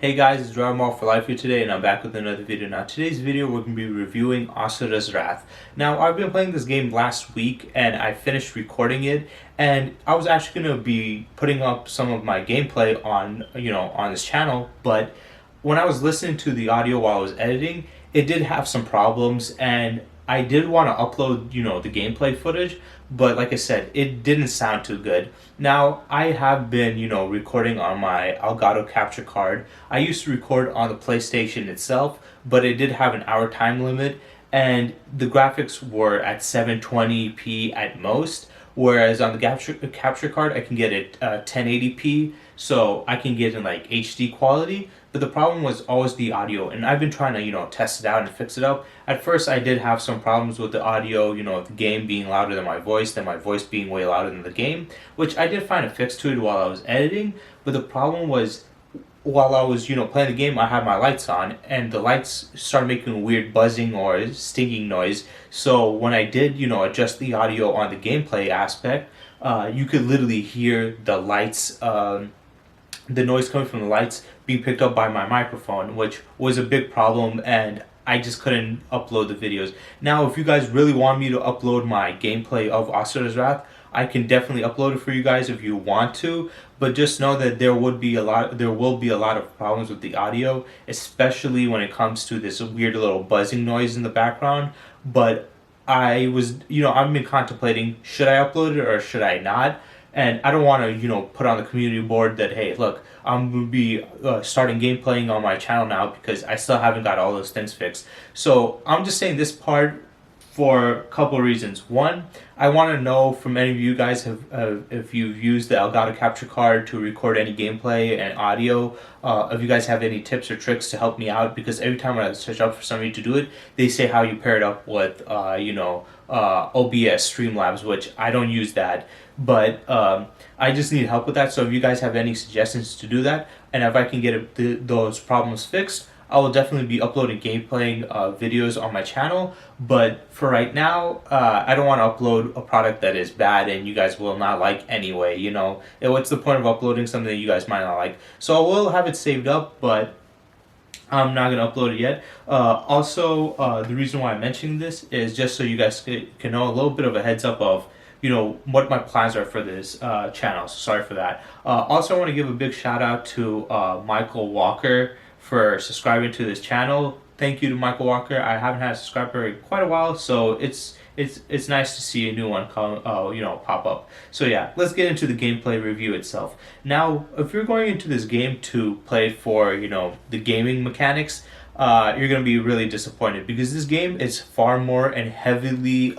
Hey guys, it's Dragon for Life here today, and I'm back with another video. Now, today's video we're going to be reviewing Asura's Wrath. Now, I've been playing this game last week, and I finished recording it, and I was actually going to be putting up some of my gameplay on this channel, but when I was listening to the audio while I was editing, it did have some problems, and I did want to upload, the gameplay footage, but like I said, it didn't sound too good. Now, I have been, recording on my Elgato capture card. I used to record on the PlayStation itself, but it did have an hour time limit, and the graphics were at 720p at most, whereas on the capture card, I can get it 1080p, so I can get in like HD quality. But the problem was always the audio, and I've been trying to, test it out and fix it up. At first, I did have some problems with the audio, the game being louder than my voice, then my voice being way louder than the game, which I did find a fix to it while I was editing. But the problem was, while I was, playing the game, I had my lights on, and the lights started making a weird buzzing or stinging noise. So when I did, adjust the audio on the gameplay aspect, you could literally hear the lights, the noise coming from the lights being picked up by my microphone, which was a big problem, and I just couldn't upload the videos. Now, if you guys really want me to upload my gameplay of Asura's Wrath, I can definitely upload it for you guys if you want to, but just know that there will be a lot of problems with the audio, especially when it comes to this weird little buzzing noise in the background. But I've been contemplating, should I upload it or should I not? And I don't want to, put on the community board that, hey, look, I'm going to be starting gameplaying on my channel now because I still haven't got all those things fixed. So I'm just saying this part for a couple of reasons. One, I want to know from any of you guys if you've used the Elgato capture card to record any gameplay and audio. If you guys have any tips or tricks to help me out, because every time I search up for somebody to do it, they say how you pair it up with, OBS Streamlabs, which I don't use that. But I just need help with that. So if you guys have any suggestions to do that, and if I can get those problems fixed, I will definitely be uploading gameplay videos on my channel. But for right now, I don't want to upload a product that is bad and you guys will not like anyway. What's the point of uploading something that you guys might not like? So I will have it saved up, but I'm not going to upload it yet. The reason why I'm mentioning this is just so you guys can know a little bit of a heads up of what my plans are for this channel. So sorry for that. Also, I want to give a big shout out to Michael Walker for subscribing to this channel. Thank you to Michael Walker. I haven't had a subscriber in quite a while, so it's nice to see a new one come pop up. So yeah, let's get into the gameplay review itself. Now, if you're going into this game to play for the gaming mechanics, you're gonna be really disappointed, because this game is far more and heavily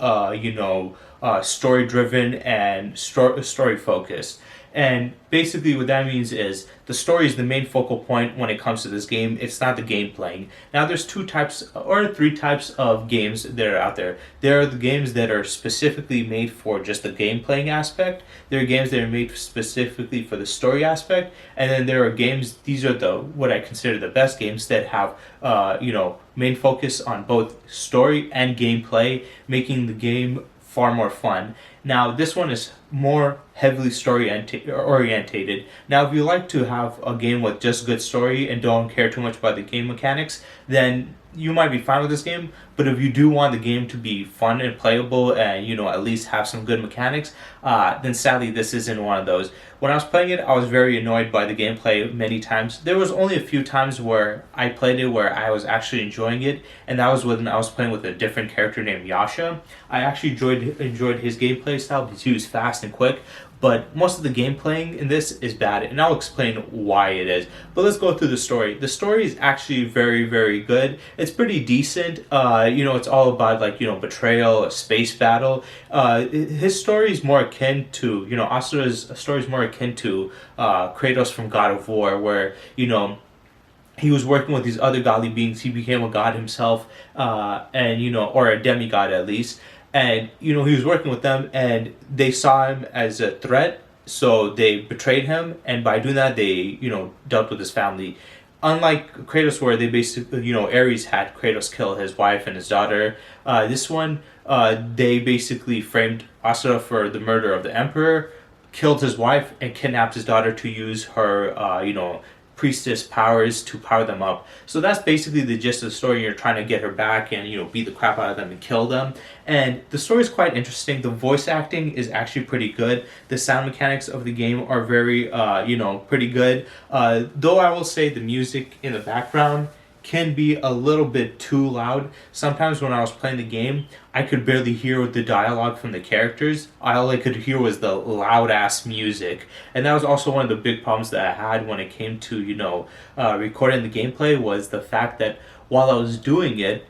story driven and story focused. And basically what that means is the story is the main focal point when it comes to this game. It's not the game playing. Now, there's 2 types or 3 types of games that are out there. There are the games that are specifically made for just the game playing aspect. There are games that are made specifically for the story aspect. And then there are games, these are what I consider the best games, that have main focus on both story and gameplay, making the game far more fun. Now, this one is more heavily story orientated. Now, if you like to have a game with just good story and don't care too much about the game mechanics, then you might be fine with this game. But if you do want the game to be fun and playable and at least have some good mechanics, then sadly this isn't one of those. When I was playing it, I was very annoyed by the gameplay many times. There was only a few times where I played it where I was actually enjoying it, and that was when I was playing with a different character named Yasha. I actually enjoyed his gameplay style because he was fast and quick. But most of the gameplay in this is bad, and I'll explain why it is. But let's go through the story. The story is actually very, very good. It's pretty decent. It's all about betrayal, a space battle. His story is more akin to Asura's story is more akin to Kratos from God of War, where he was working with these other godly beings. He became a god himself, or a demigod at least. And, he was working with them, and they saw him as a threat, so they betrayed him, and by doing that, they, dealt with his family. Unlike Kratos, where they basically, Ares had Kratos kill his wife and his daughter, this one, they basically framed Asura for the murder of the emperor, killed his wife, and kidnapped his daughter to use her, priestess powers to power them up. So that's basically the gist of the story. You're trying to get her back and, you know, beat the crap out of them and kill them. And the story is quite interesting. The voice acting is actually pretty good. The sound mechanics of the game are very, you know, pretty good. Though I will say the music in the background can be a little bit too loud. Sometimes when I was playing the game, I could barely hear the dialogue from the characters. All I could hear was the loud ass music. And that was also one of the big problems that I had when it came to, you know, recording the gameplay, was the fact that while I was doing it,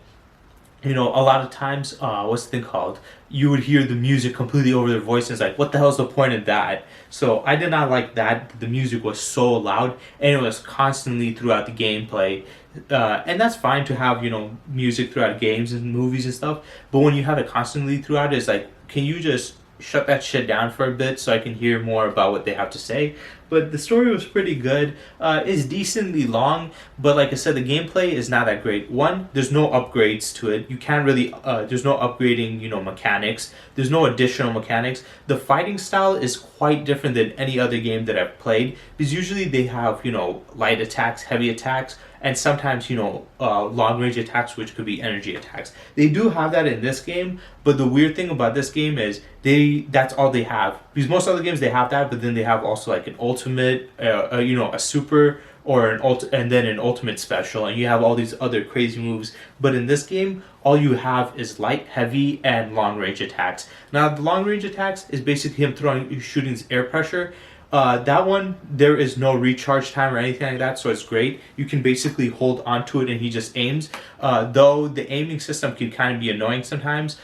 you know, a lot of times, what's the thing called? You would hear the music completely over their voice, and it's like, what the hell's the point of that? So I did not like that. The music was so loud, and it was constantly throughout the gameplay. And that's fine to have, you know, music throughout games and movies and stuff. But when you have it constantly throughout, it's like, can you just shut that shit down for a bit so I can hear more about what they have to say? But the story was pretty good. It's decently long, but like I said, the gameplay is not that great. One, there's no upgrades to it. You can't really, there's no upgrading, you know, mechanics. There's no additional mechanics. The fighting style is quite different than any other game that I've played, because usually they have, you know, light attacks, heavy attacks, and sometimes, you know, long range attacks, which could be energy attacks. They do have that in this game, but the weird thing about this game is that's all they have. Because most other games they have that, but then they have also like an ultimate, you know, a super, or and then an ultimate special, and you have all these other crazy moves. But in this game, all you have is light, heavy, and long range attacks. Now the long range attacks is basically him shooting his air pressure. That one, there is no recharge time or anything like that, so it's great. You can basically hold onto it and he just aims. Though the aiming system can kind of be annoying sometimes.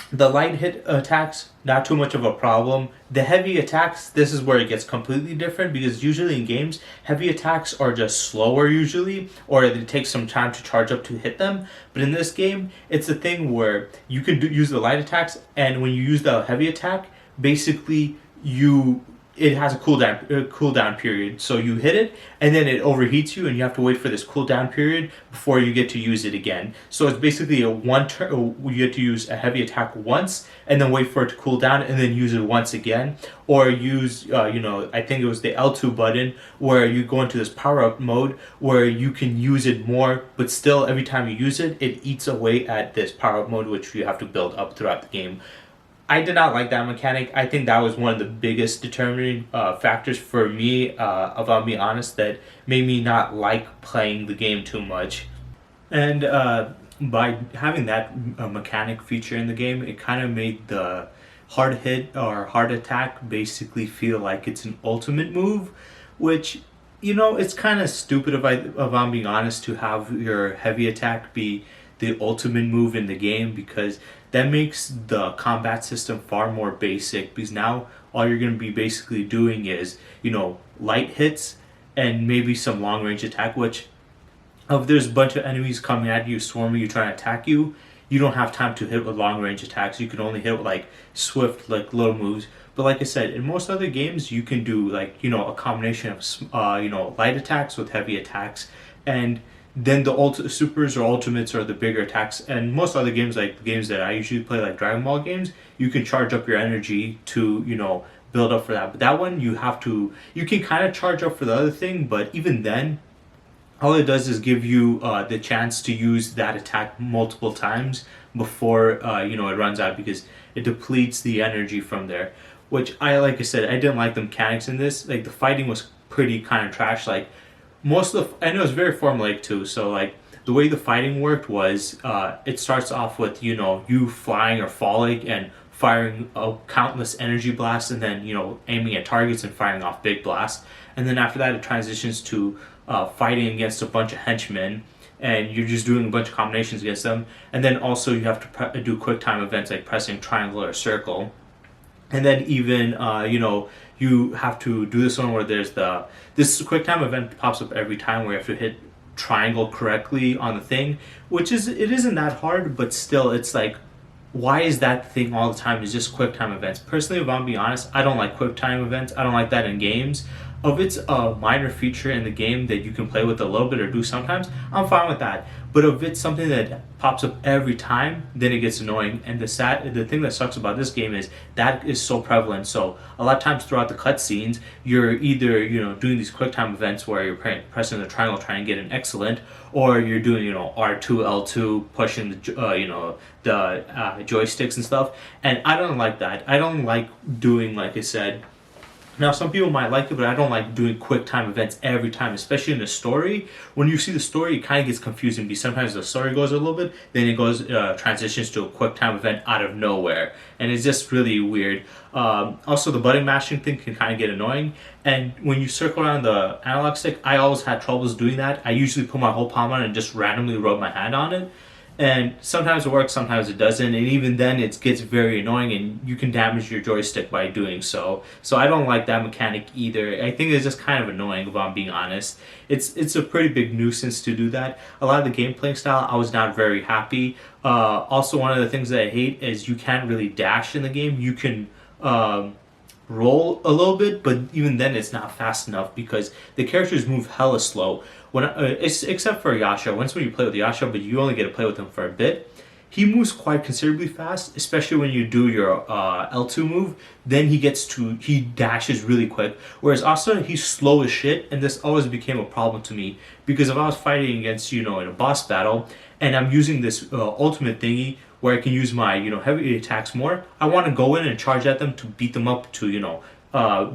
The light hit attacks, not too much of a problem. The heavy attacks, this is where it gets completely different, because usually in games, heavy attacks are just slower usually, or it takes some time to charge up to hit them. But in this game, it's a thing where you can use the light attacks, and when you use the heavy attack, basically it has a cooldown period. So you hit it, and then it overheats you, and you have to wait for this cooldown period before you get to use it again. So it's basically a one turn. You get to use a heavy attack once, and then wait for it to cool down, and then use it once again. Or use, you know, I think it was the L2 button, where you go into this power up mode where you can use it more, but still every time you use it, it eats away at this power up mode, which you have to build up throughout the game. I did not like that mechanic. I think that was one of the biggest determining factors for me, if I'll be honest, that made me not like playing the game too much. And by having that mechanic feature in the game, it kind of made the hard hit or hard attack basically feel like it's an ultimate move, which, you know, it's kind of stupid, if I'm being honest, to have your heavy attack be the ultimate move in the game, because that makes the combat system far more basic. Because now all you're going to be basically doing is, you know, light hits and maybe some long range attack, which if there's a bunch of enemies coming at you, swarming you, trying to attack you, you don't have time to hit with long range attacks. You can only hit with like swift, like little moves. But like I said, in most other games, you can do like, you know, a combination of, you know, light attacks with heavy attacks. And then the supers or ultimates are the bigger attacks. And most other games, like the games that I usually play, like Dragon Ball games, you can charge up your energy to, you know, build up for that. But that one, you can kind of charge up for the other thing, but even then, all it does is give you the chance to use that attack multiple times before, you know, it runs out, because it depletes the energy from there. Which like I said, I didn't like the mechanics in this. Like the fighting was pretty kind of trash. Like most of the, I know it's very formulaic too, so like the way the fighting worked was it starts off with, you know, you flying or falling and firing countless energy blasts, and then, you know, aiming at targets and firing off big blasts. And then after that it transitions to fighting against a bunch of henchmen, and you're just doing a bunch of combinations against them. And then also you have to do quick time events like pressing triangle or circle. And then even, you know, you have to do this one where there's this quick time event pops up every time where you have to hit triangle correctly on the thing, it isn't that hard, but still it's like, why is that thing all the time? It's just quick time events. Personally, if I'm being honest, I don't like quick time events. I don't like that in games. If it's a minor feature in the game that you can play with a little bit or do sometimes, I'm fine with that. But if it's something that pops up every time, then it gets annoying. And the thing that sucks about this game is that is so prevalent. So a lot of times throughout the cutscenes, you're either doing these quick time events where you're pressing the triangle trying to get an excellent, or you're doing R2 L2 pushing the joysticks and stuff. And I don't like that. I don't like doing, like I said. Now, some people might like it, but I don't like doing quick time events every time, especially in the story. When you see the story, it kind of gets confusing because sometimes the story goes a little bit, then it goes transitions to a quick time event out of nowhere, and it's just really weird. Also, the button mashing thing can kind of get annoying, and when you circle around the analog stick, I always had troubles doing that. I usually put my whole palm on it and just randomly rub my hand on it. And sometimes it works, sometimes it doesn't, and even then it gets very annoying and you can damage your joystick by doing so. So I don't like that mechanic either. I think it's just kind of annoying, if I'm being honest. It's a pretty big nuisance to do that. A lot of the gameplay style, I was not very happy. Also, one of the things that I hate is you can't really dash in the game. You can roll a little bit, but even then it's not fast enough because the characters move hella slow. Except for Yasha, when you play with Yasha, but you only get to play with him for a bit, he moves quite considerably fast, especially when you do your L2 move. Then he dashes really quick. Whereas Asura, he's slow as shit, and this always became a problem to me because if I was fighting against in a boss battle and I'm using this ultimate thingy where I can use my heavy attacks more, I want to go in and charge at them to beat them up to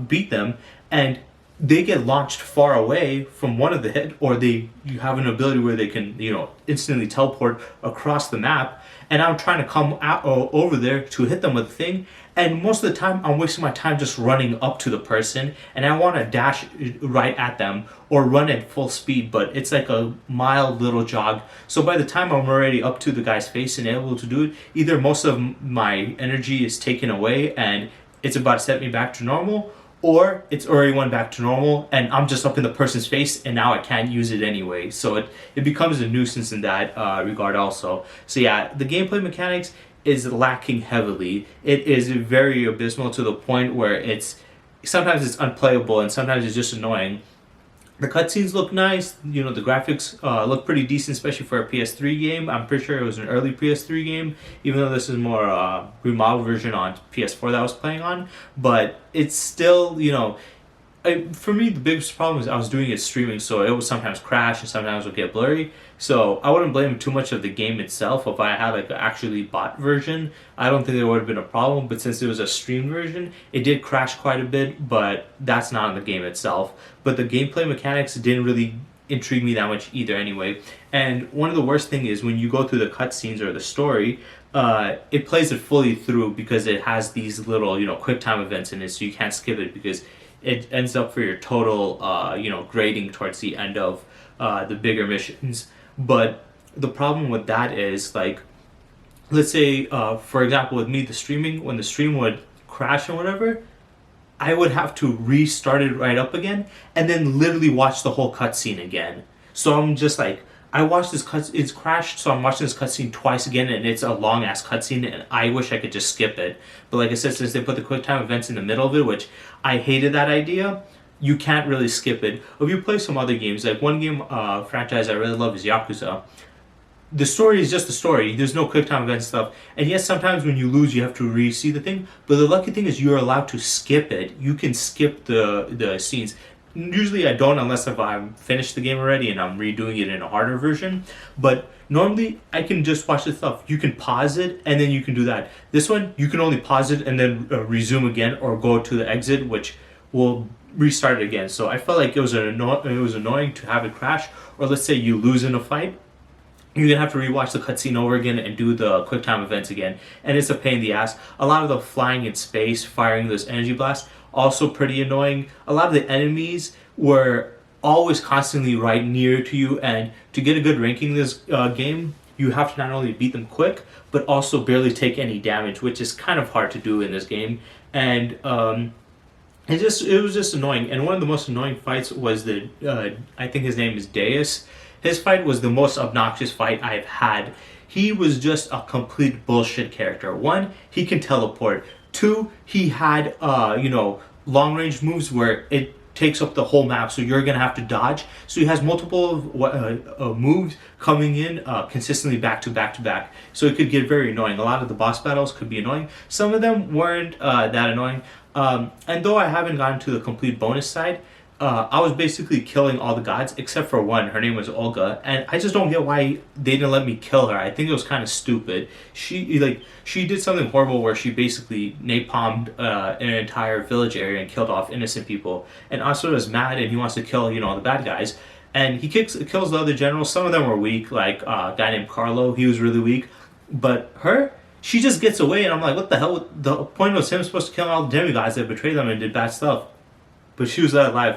beat them, and they get launched far away from one of the hit, or you have an ability where they can instantly teleport across the map, and I'm trying to come over there to hit them with the thing, and most of the time I'm wasting my time just running up to the person, and I want to dash right at them or run at full speed, but it's like a mild little jog. So by the time I'm already up to the guy's face and able to do it, either most of my energy is taken away and it's about to set me back to normal, or it's already went back to normal and I'm just up in the person's face and now I can't use it anyway. So it becomes a nuisance in that regard also. So yeah, the gameplay mechanics is lacking heavily. It is very abysmal to the point where sometimes it's unplayable and sometimes it's just annoying. The cutscenes look nice, the graphics look pretty decent, especially for a PS3 game. I'm pretty sure it was an early PS3 game, even though this is more remodeled version on PS4 that I was playing on. But it's still, for me, the biggest problem is I was doing it streaming, so it would sometimes crash and sometimes it would get blurry. So I wouldn't blame too much of the game itself. If I had like an actually bought version, I don't think there would have been a problem. But since it was a streamed version, it did crash quite a bit, but that's not in the game itself. But the gameplay mechanics didn't really intrigue me that much either anyway. And one of the worst thing is when you go through the cutscenes or the story, it plays it fully through because it has these little, quick time events in it, so you can't skip it because it ends up for your total, grading towards the end of the bigger missions. But the problem with that is, like, let's say, for example, with me, when the stream would crash or whatever, I would have to restart it right up again and then literally watch the whole cutscene again. So I'm just like, I watched this it's crashed, so I'm watching this cutscene twice again, and it's a long ass cutscene, and I wish I could just skip it. But like I said, since they put the quick time events in the middle of it, which I hated that idea, you can't really skip it. If you play some other games, like one game franchise I really love is Yakuza. The story is just the story. There's no quick time event stuff. And yes, sometimes when you lose, you have to re-see the thing. But the lucky thing is you're allowed to skip it. You can skip the scenes. Usually I don't unless if I've finished the game already and I'm redoing it in a harder version. But normally I can just watch the stuff. You can pause it and then you can do that. This one, you can only pause it and then resume again or go to the exit, which will restart it again. So I felt like it was annoying to have it crash. Or let's say you lose in a fight, you're gonna have to rewatch the cutscene over again and do the quick time events again, and it's a pain in the ass. A lot of the flying in space, firing those energy blasts, also pretty annoying. A lot of the enemies were always constantly right near to you, and to get a good ranking in this game, you have to not only beat them quick, but also barely take any damage, which is kind of hard to do in this game. And it was just annoying. And one of the most annoying fights was I think his name is Deus. His fight was the most obnoxious fight I've had. He was just a complete bullshit character. One, he can teleport. Two, he had long range moves where takes up the whole map, so you're gonna have to dodge. So he has multiple moves coming in consistently back to back to back. So it could get very annoying. A lot of the boss battles could be annoying. Some of them weren't that annoying. And though I haven't gotten to the complete bonus side, I was basically killing all the gods except for one. Her name was Olga, and I just don't get why they didn't let me kill her. I think it was kind of stupid. She did something horrible where she basically napalmed an entire village area and killed off innocent people. And Asura is mad and he wants to kill the bad guys. And he kills the other generals. Some of them were weak, like a guy named Carlo. He was really weak, but her. She just gets away, and I'm like, what the hell? The point was him supposed to kill all the demigods that betrayed them and did bad stuff, but she was alive.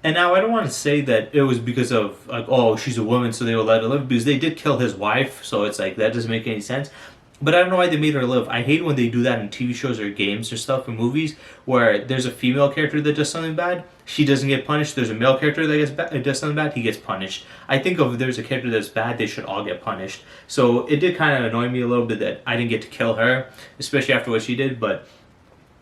And now I don't want to say that it was because of like, oh, she's a woman, so they will let her live, because they did kill his wife, so it's like that doesn't make any sense. But I don't know why they made her live. I hate when they do that in TV shows or games or stuff or movies where there's a female character that does something bad, she doesn't get punished. There's a male character that does something bad, he gets punished. I think if there's a character that's bad, they should all get punished. So it did kind of annoy me a little bit that I didn't get to kill her, especially after what she did, but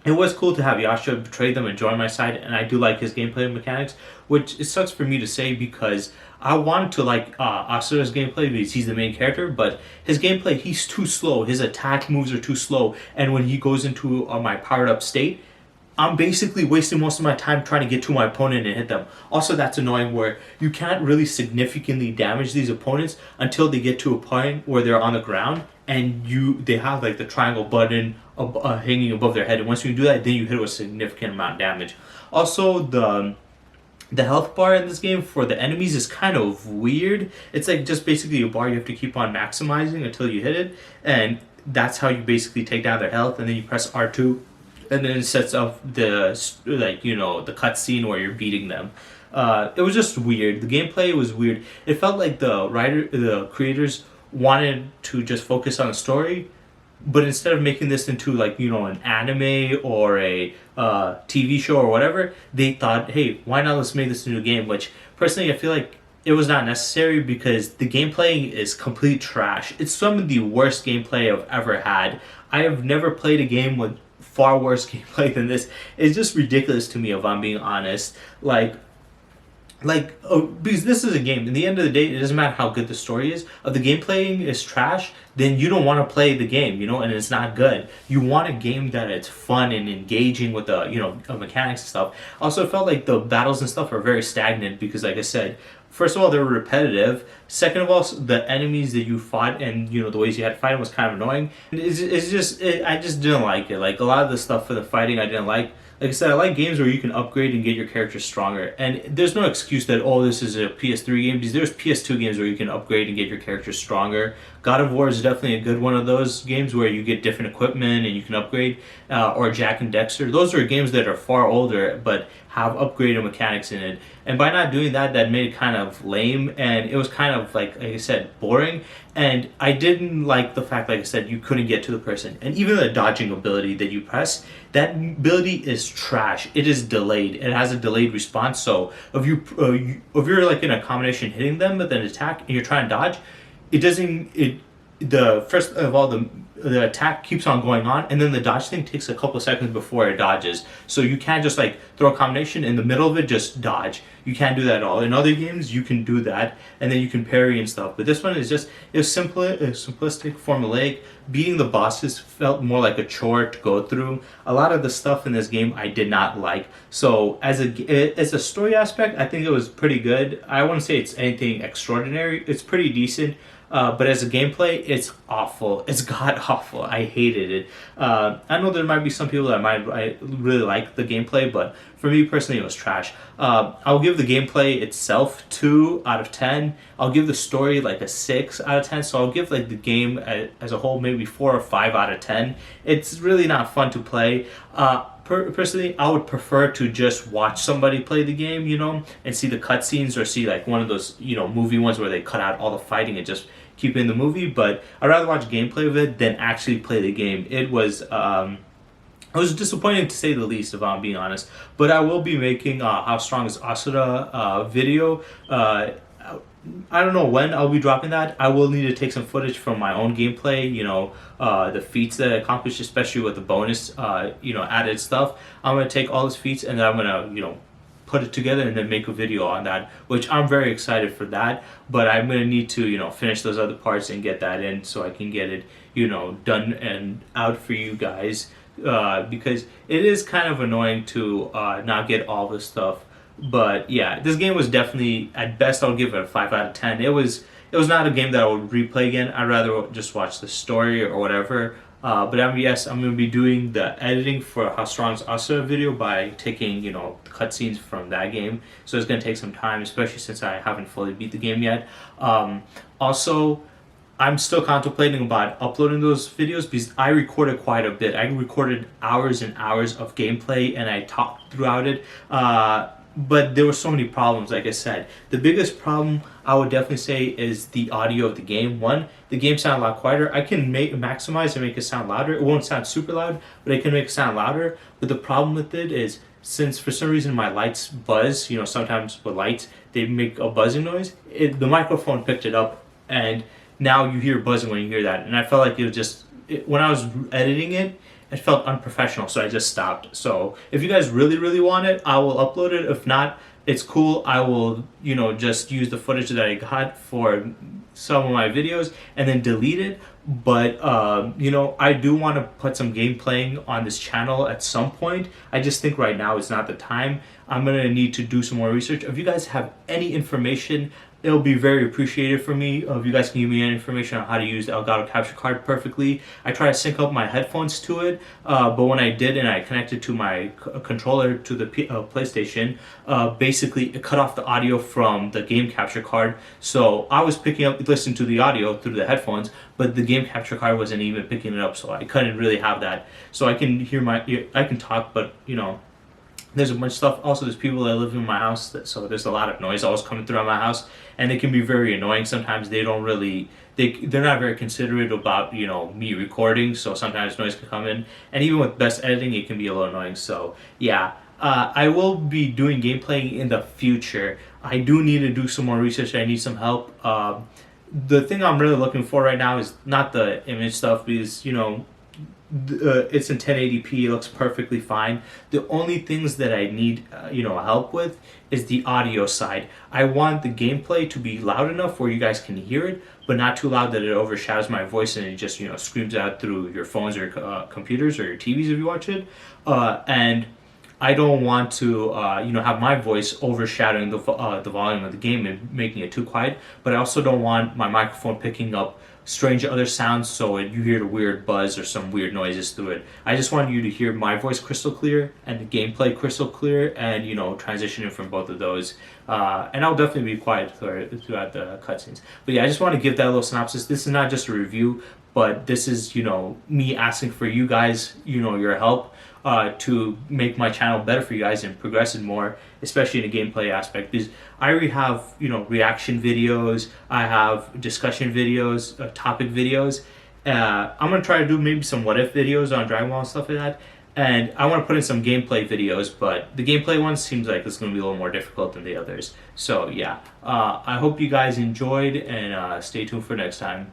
it was cool to have Yasha betray them and join my side, and I do like his gameplay mechanics, which it sucks for me to say because I want to like Asura's gameplay because he's the main character, but his gameplay, he's too slow. His attack moves are too slow, and when he goes into my powered up state, I'm basically wasting most of my time trying to get to my opponent and hit them. Also, that's annoying where you can't really significantly damage these opponents until they get to a point where they're on the ground and they have like the triangle button hanging above their head. And once you do that, then you hit with a significant amount of damage. Also, the health bar in this game for the enemies is kind of weird. It's like just basically a bar you have to keep on maximizing until you hit it, and that's how you basically take down their health. And then you press R2, and then it sets up the the cutscene where you're beating them. It was just weird. The gameplay was weird. It felt like the creators wanted to just focus on the story, but instead of making this into like an anime or a TV show or whatever, they thought, hey, why not let's make this into a game? Which personally I feel like it was not necessary because the gameplay is complete trash. It's some of the worst gameplay I've ever had. I have never played a game with far worse gameplay than this. It's just ridiculous to me, if I'm being honest. Because this is a game. In the end of the day, it doesn't matter how good the story is. If the gameplay is trash, then you don't want to play the game, and it's not good. You want a game that it's fun and engaging with the, mechanics and stuff. Also, it felt like the battles and stuff are very stagnant because, like I said, first of all, they were repetitive. Second of all, the enemies that you fought and, the ways you had to fight them was kind of annoying. I just didn't like it. Like, a lot of the stuff for the fighting I didn't like. Like I said, I like games where you can upgrade and get your character stronger. And there's no excuse that, oh, this is a PS3 game, because there's PS2 games where you can upgrade and get your character stronger. God of War is definitely a good one of those games where you get different equipment and you can upgrade. Or Jak and Dexter. Those are games that are far older but have upgraded mechanics in it. And by not doing that, that made it kind of lame, and it was kind of, like I said, boring. And I didn't like the fact, like I said, you couldn't get to the person. And even the dodging ability that you press, that ability is trash. It is delayed. It has a delayed response. So if you're like in a combination hitting them with an attack and you're trying to dodge, first of all, the attack keeps on going on, and then the dodge thing takes a couple seconds before it dodges. So you can't just like throw a combination in the middle of it, just dodge. You can't do that at all. In other games, you can do that, and then you can parry and stuff. But this one is just simplistic, formulaic. Beating the bosses felt more like a chore to go through. A lot of the stuff in this game I did not like. So as a story aspect, I think it was pretty good. I wouldn't say it's anything extraordinary. It's pretty decent. But as a gameplay, it's awful. It's god awful. I hated it. I know there might be some people that might really like the gameplay, but for me personally, it was trash. I'll give the gameplay itself 2 out of 10. I'll give the story like a 6 out of 10. So I'll give like the game as a whole maybe 4 or 5 out of 10. It's really not fun to play. Personally, I would prefer to just watch somebody play the game, and see the cutscenes, or see like one of those, movie ones where they cut out all the fighting and just keep in the movie. But I'd rather watch gameplay of it than actually play the game. It was disappointing to say the least, if I'm being honest. But I will be making How Strong is Asura video. I don't know when I'll be dropping that. I will need to take some footage from my own gameplay, the feats that I accomplished, especially with the bonus, added stuff. I'm going to take all those feats, and then I'm going to, put it together and then make a video on that, which I'm very excited for that. But I'm gonna need to, finish those other parts and get that in so I can get it, done and out for you guys. Because it is kind of annoying to not get all this stuff. But yeah, this game was definitely, at best, I'll give it a 5 out of 10. It was not a game that I would replay again. I'd rather just watch the story or whatever. But yes, I'm going to be doing the editing for How Strong's Asura video by taking, cutscenes from that game. So it's going to take some time, especially since I haven't fully beat the game yet. Also, I'm still contemplating about uploading those videos because I recorded quite a bit. I recorded hours and hours of gameplay and I talked throughout it. But there were so many problems, like I said. The biggest problem I would definitely say is the audio of the game. One, the game sounds a lot quieter. I can maximize and make it sound louder. It won't sound super loud, but I can make it sound louder. But the problem with it is, since for some reason my lights buzz, sometimes with lights, they make a buzzing noise, the microphone picked it up, and now you hear buzzing when you hear that. And I felt like when I was editing it, it felt unprofessional, so I just stopped. So if you guys really, really want it, I will upload it. If not, it's cool. I will, just use the footage that I got for some of my videos and then delete it. But, I do want to put some gameplay on this channel at some point. I just think right now is not the time. I'm going to need to do some more research. If you guys have any information, it'll be very appreciated for me if you guys can give me any information on how to use the Elgato capture card perfectly. I try to sync up my headphones to it, but when I did and I connected to my controller to the PlayStation, basically it cut off the audio from the game capture card. So I was listening to the audio through the headphones, but the game capture card wasn't even picking it up, so I couldn't really have that. So I can I can talk, but there's a bunch of stuff. Also, there's people that live in my house, so there's a lot of noise always coming through my house, and it can be very annoying. Sometimes they're not very considerate about me recording, so sometimes noise can come in, and even with best editing, it can be a little annoying. So yeah, I will be doing gameplay in the future. I do need to do some more research. I need some help. The thing I'm really looking for right now is not the image stuff, because it's in 1080p. It looks perfectly fine. The only things that I need help with is the audio side. I want the gameplay to be loud enough where you guys can hear it, but not too loud that it overshadows my voice and it just screams out through your phones or computers or your TVs if you watch it. And I don't want to have my voice overshadowing the volume of the game and making it too quiet, but I also don't want my microphone picking up strange other sounds so you hear the weird buzz or some weird noises through it. I just want you to hear my voice crystal clear and the gameplay crystal clear, and transitioning from both of those. And I'll definitely be quiet throughout the cutscenes. But yeah, I just want to give that little synopsis. This is not just a review, but this is me asking for you guys your help to make my channel better for you guys and progress it more, especially in the gameplay aspect, because I already have reaction videos, I have discussion videos, topic videos. I'm gonna try to do maybe some what if videos on Dragon Ball and stuff like that, and I want to put in some gameplay videos, but the gameplay one seems like it's gonna be a little more difficult than the others. So yeah, I hope you guys enjoyed, and stay tuned for next time.